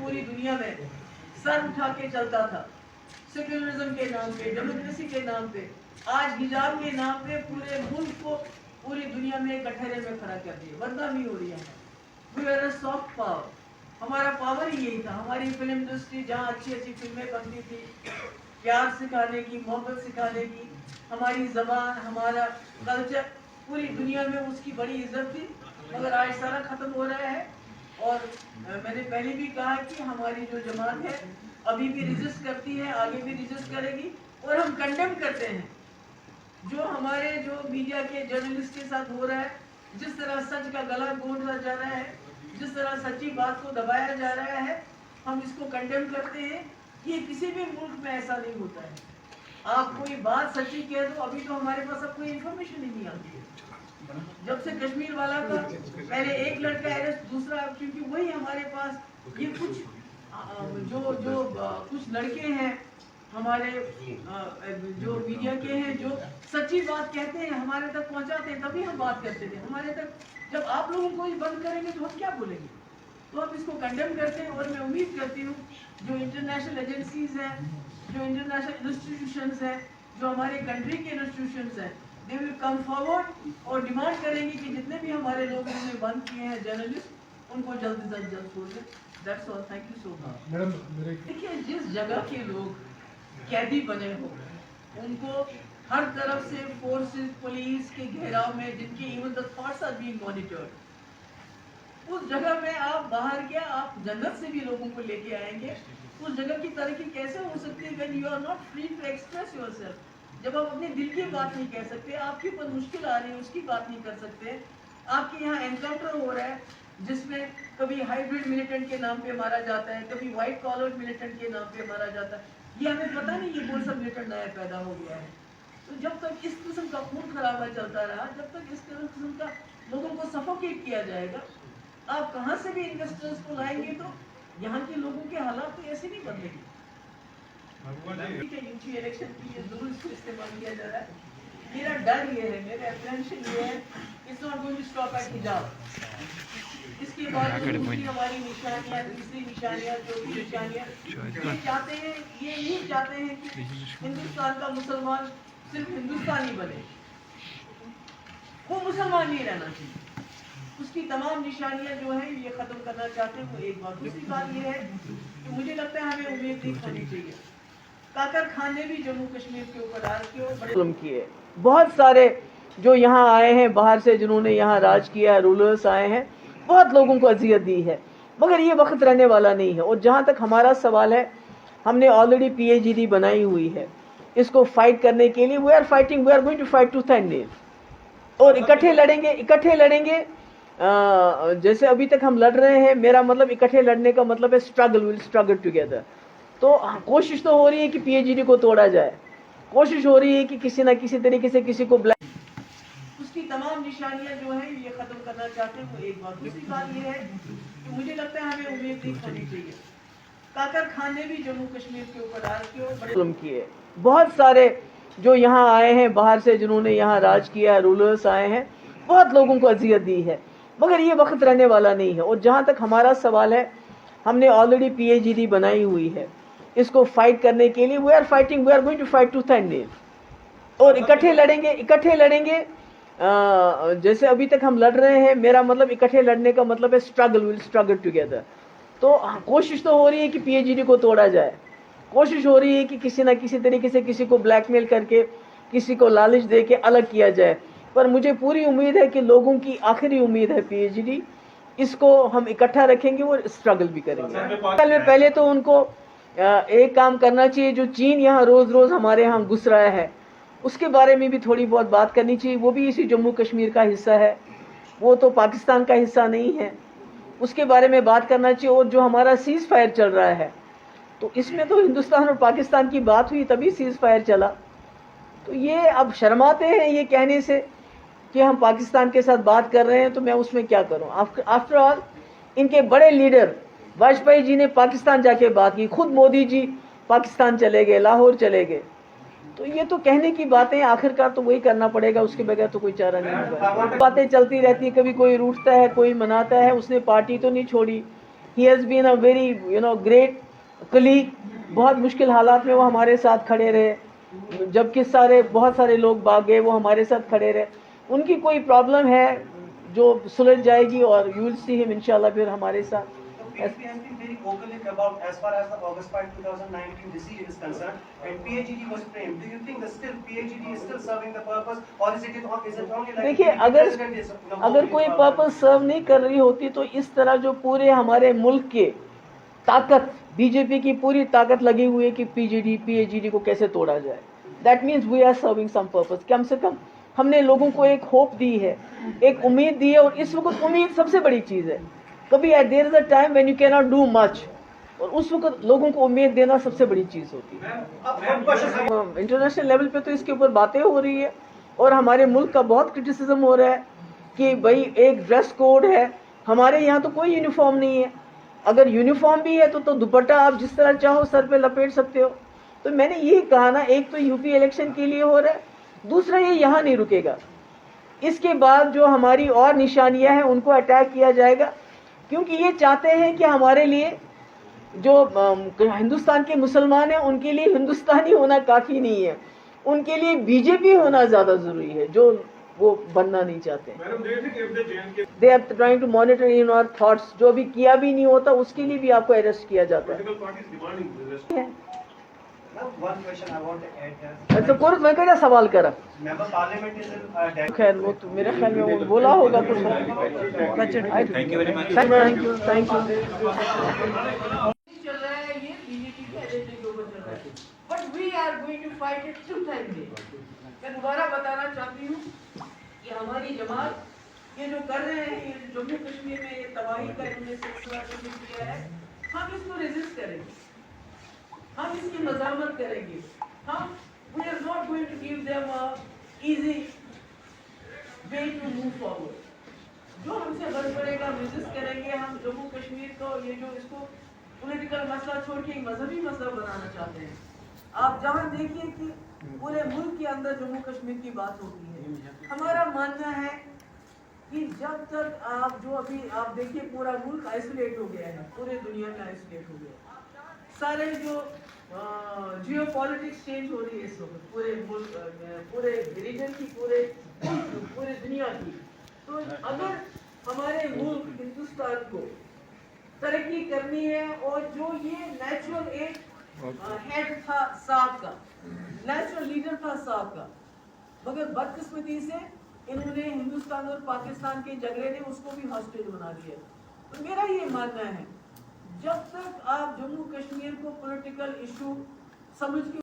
पूरी दुनिया में सर उठा के चलता था, सेक्युलरिज्म के नाम पे, डेमोक्रेसी के नाम पे, आज हिजाब के नाम पे पूरे मुल्क को पूरी दुनिया में कटहरे में खड़ा कर दिया, बदनामी हो रही है। We are a soft power, हमारा पावर ही यही था। हमारी फिल्म इंडस्ट्री जहाँ अच्छी अच्छी फिल्में बनती थी, प्यार सिखाने की, मोहब्बत सिखाने की, हमारी जबान, हमारा कल्चर, पूरी दुनिया में उसकी बड़ी इज्जत थी, मगर आज सारा खत्म हो रहा है। और मैंने पहले भी कहा कि हमारी जो जमात है अभी भी रेजिस्ट करती है, आगे भी रेजिस्ट करेगी, और हम कंडेम करते हैं जो हमारे जो मीडिया के जर्नलिस्ट के साथ हो रहा है, जिस तरह सच का गला घोंटा जा रहा है, जिस तरह सच्ची बात को दबाया जा रहा है, हम इसको कंडेम करते हैं। ये किसी भी मुल्क में ऐसा नहीं होता है। आप कोई बात सच्ची कह दो, अभी तो हमारे पास अब कोई इन्फॉर्मेशन ही नहीं आती है। जब से कश्मीर वाला का पहले एक लड़का अरेस्ट, दूसरा, क्योंकि वही हमारे पास ये कुछ जो कुछ लड़के हैं हमारे जो मीडिया के हैं, जो सच्ची बात कहते हैं, हमारे तक पहुंचाते हैं, तभी हम बात करते थे। हमारे तक जब आप लोगों को बंद करेंगे तो हम क्या बोलेंगे? तो हम इसको कंडेम करते हैं। और मैं उम्मीद करती हूँ जो इंटरनेशनल एजेंसीज हैं, जो इंटरनेशनल इंस्टीट्यूशंस हैं, जो हमारे कंट्री के इंस्टीट्यूशंस हैं, दे विल कम फॉरवर्ड और डिमांड करेंगे कि जितने भी हमारे लोग इन्होंने बंद किए हैं जर्नलिस्ट, उनको जल्द से जल्द छोड़ दें। That's all, thank you so much. Madam देखिए, जिस जगह के लोग कैदी बने हो, उनको हर तरफ से फोर्सेस, पुलिस के घेराव में, जिनके even the thoughts are being monitored, उस जगह में आप बाहर क्या, आप जन्नत से भी लोगों को लेके आएंगे? उस जगह की तरक्की कैसे हो सकती है when you are not free to express yourself? जब आप अपने दिल की बात नहीं कह सकते, आपके ऊपर मुश्किल आ रही है उसकी बात नहीं कर सकते, आपके यहाँ एनकाउंटर हो रहा है जिसमें कभी हाइब्रिड मिलिटेंट के नाम पे मारा जाता है, कभी व्हाइट कॉलर मिलिटेंट के नाम पे मारा जाता है, ये हमें पता नहीं ये कौन सा मिलिटेंट नया पैदा हो गया है। तो जब तक इस किस्म का खून खराबा चलता रहा, जब तक इस किस्म का लोगों को सफोकेट किया जाएगा, आप कहाँ से भी इन्वेस्टर्स को लाएंगे तो यहाँ के लोगों के हालात तो ऐसे नहीं बदलेंगे। यूपी इलेक्शन की ये जरूर इसको इस्तेमाल किया जा रहा है। मेरा डर ये है, मेरा अप्रेंशन ये है, it's not going to stop at हिजाब। इसके बाद दूसरी हमारी निशानियाँ, तीसरी निशानियाँ, चौथी निशानियाँ, ये चाहते हैं, ये नहीं चाहते हैं कि हिंदुस्तान का मुसलमान सिर्फ हिंदुस्तानी बने, वो मुसलमान नहीं रहना चाहिए। उसकी तमाम निशानियां जो है ये खत्म करना चाहते हैं, वो एक बात। दूसरी बात ये है कि मुझे लगता है हमें उम्मीद नहीं खानी चाहिए। काकर खान ने भी जम्मू कश्मीर के ऊपर राज किया और बड़े जुल्म किए। बहुत सारे जो यहाँ आए हैं बाहर से, जिन्होंने यहाँ राज किया, रूलर्स आए हैं, बहुत लोगों को अजियत दी है, मगर ये वक्त रहने वाला नहीं है। और जहाँ तक हमारा सवाल है, हमने ऑलरेडी PhD बनाई हुई है, इसको फाइट करने के लिए we are fighting, we are going to fight tooth and nail, और इकट्ठे लड़ेंगे, इकट्ठे लड़ेंगे। जैसे अभी तक हम लड़ रहे हैं, मेरा मतलब इकट्ठे लड़ने का मतलब है स्ट्रगल, विल स्ट्रगल टुगेदर। तो कोशिश तो हो रही है कि PhD को तोड़ा जाए, कोशिश हो रही है कि किसी ना किसी तरीके से किसी को उसकी तमाम निशानियां जो है ये खत्म करना चाहते हैं, वो एक बात। दूसरी बात ये है कि मुझे लगता है हमें उम्मीद नहीं खानी चाहिए। काकर खान ने भी जम्मू कश्मीर के ऊपर राज किया और बड़े जुल्म किए। बहुत सारे जो यहाँ आए हैं बाहर से, जिन्होंने यहाँ राज किया, रूलर्स आए हैं, बहुत लोगों को अजियत दी है, मगर ये वक्त रहने वाला नहीं है। और जहाँ तक हमारा सवाल है, हमने ऑलरेडी PhD बनाई हुई है, इसको फाइट करने के लिए we are fighting, we are going to fight tooth and nail, और इकट्ठे लड़ेंगे, इकट्ठे लड़ेंगे। जैसे अभी तक हम लड़ रहे हैं, मेरा मतलब इकट्ठे लड़ने का मतलब है स्ट्रगल, विल स्ट्रगल टुगेदर। तो कोशिश तो हो रही है कि PhD को तोड़ा जाए, कोशिश हो रही है कि किसी ना किसी तरीके से किसी को ब्लैकमेल करके, किसी को लालच दे के अलग किया जाए। पर मुझे पूरी उम्मीद है कि लोगों की आखिरी उम्मीद है PhD, इसको हम इकट्ठा रखेंगे और स्ट्रगल भी करेंगे। पहले तो उनको एक काम करना चाहिए, जो चीन यहाँ रोज़ रोज़ हमारे यहाँ घुस रहा है, उसके बारे में भी थोड़ी बहुत बात करनी चाहिए। वो भी इसी जम्मू कश्मीर का हिस्सा है, वो तो पाकिस्तान का हिस्सा नहीं है, उसके बारे में बात करना चाहिए। और जो हमारा सीज़ फायर चल रहा है, तो इसमें तो हिंदुस्तान और पाकिस्तान की बात हुई तभी सीज़ फायर चला। तो ये अब शर्माते हैं ये कहने से कि हम पाकिस्तान के साथ बात कर रहे हैं, तो मैं उसमें क्या करूं? आफ्टर ऑल इनके बड़े लीडर वाजपेयी जी ने पाकिस्तान जाके बात की, खुद मोदी जी पाकिस्तान चले गए, लाहौर चले गए। तो ये तो कहने की बातें, आखिरकार तो वही करना पड़ेगा, उसके बगैर तो कोई चारा नहीं होगा। बातें चलती रहती है, कभी कोई रूठता है, कोई मनाता है। उसने पार्टी तो नहीं छोड़ी, He has been a very great colleague. بہت مشکل حالات میں وہ ہمارے ساتھ کھڑے رہے, جبکہ بہت سارے لوگ بھاگ گئے, وہ ہمارے ساتھ کھڑے رہے. ان کی کوئی پرابلم ہے جو سلجھ جائے گی, اور you will see him inshallah پھر ہمارے ساتھ. PSP has been very vocal about as far as the August 5, 2019 decision is concerned, and PAGD was framed. Do you think that still PAGD is still serving the purpose, or is it only like دیکھیے, اگر کوئی purpose serve نہیں کر رہی ہوتی تو اس طرح جو پورے ہمارے ملک کے طاقت, بی جے پی کی پوری طاقت لگی ہوئی ہے کہ پی اے جی ڈی کو کیسے توڑا جائے. That means we are serving some purpose. کم سے کم ہم نے لوگوں کو ایک ہوپ دی ہے, ایک امید دی ہے, اور اس وقت امید سب سے بڑی چیز ہے. کبھی دیر از اے ٹائم وین یو کی ناٹ ڈو مچ, اور اس وقت لوگوں کو امید دینا سب سے بڑی چیز ہوتی ہے. انٹرنیشنل لیول پہ تو اس کے اوپر باتیں ہو رہی ہے, اور ہمارے ملک کا بہت کرٹیسزم ہو رہا ہے کہ بھائی ایک ڈریس کوڈ ہے. ہمارے یہاں تو کوئی یونیفارم نہیں ہے. اگر یونیفارم بھی ہے تو دوپٹہ آپ جس طرح چاہو سر پہ لپیٹ سکتے ہو. تو میں نے یہی کہا نا, ایک تو یو پی الیکشن کے لیے ہو رہا ہے, دوسرا یہ یہاں نہیں رکے گا. اس کے بعد جو ہماری اور نشانیاں ہیں ان کو اٹیک کیا جائے گا, کیونکہ یہ چاہتے ہیں کہ ہمارے لیے جو ہندوستان کے مسلمان ہیں ان کے لیے ہندوستانی ہونا کافی نہیں ہے, ان کے لیے بی جے پی ہونا زیادہ ضروری ہے, جو وہ بننا نہیں چاہتے. They are trying to monitor in our thoughts. جو ابھی کیا بھی نہیں ہوتا اس کے لیے بھی آپ کو اریسٹ کیا جاتا ہے. اچھا کورس میں کیا سوال کرا, خیر وہ تو میرے خیال میں وہ بولا ہوگا کچھ. Thank you. چل رہا ہے یہ بی جے پی کے ایجنڈے کے اوپر چل رہا ہے, but we are going to fight it to time day. میں دوبارہ بتانا چاہتی ہوں کہ ہماری جماعت یہ جو کر رہے ہیں, یہ جموں کشمیر میں یہ تباہی کا انہوں نے سلسلہ شروع کیا ہے, ہم اس کو ریزسٹ کریں گے, ہم اس کی مزاحمت کریں گے. ہم we are not going to give them a easy way to move forward. جو ہم سے غلط پڑے گا ہم ریزسٹ کریں گے. ہم جموں کشمیر کو یہ جو اس کو پولیٹیکل مسئلہ چھوڑ کے ایک مذہبی مسئلہ بنانا چاہتے ہیں. آپ جہاں دیکھیے کہ پورے ملک کے اندر جموں کشمیر کی بات ہوتی ہے. ہمارا ماننا ہے کہ جب تک آپ جو ابھی آپ دیکھیے پورا ملک آئسولیٹ ہو گیا ہے, پورے دنیا میں آئسولیٹ ہو گیا ہے. سارے جو جیو پالیٹکس چینج ہو رہی ہے اس وقت پورے ملک, پورے ریجن کی, پورے دنیا کی. تو اگر ہمارے ملک ہندوستان کو ترقی کرنی ہے, اور جو یہ نیچرل ایک ہیڈ تھا صاحب کا, نیچرل لیڈر تھا صاحب کا, مگر بدقسمتی سے انہوں نے ہندوستان اور پاکستان کے جھگڑے نے اس کو بھی ہاسٹیج بنا دیا. تو میرا یہ ماننا ہے جب تک آپ جموں کشمیر کو پولیٹیکل ایشو سمجھ کے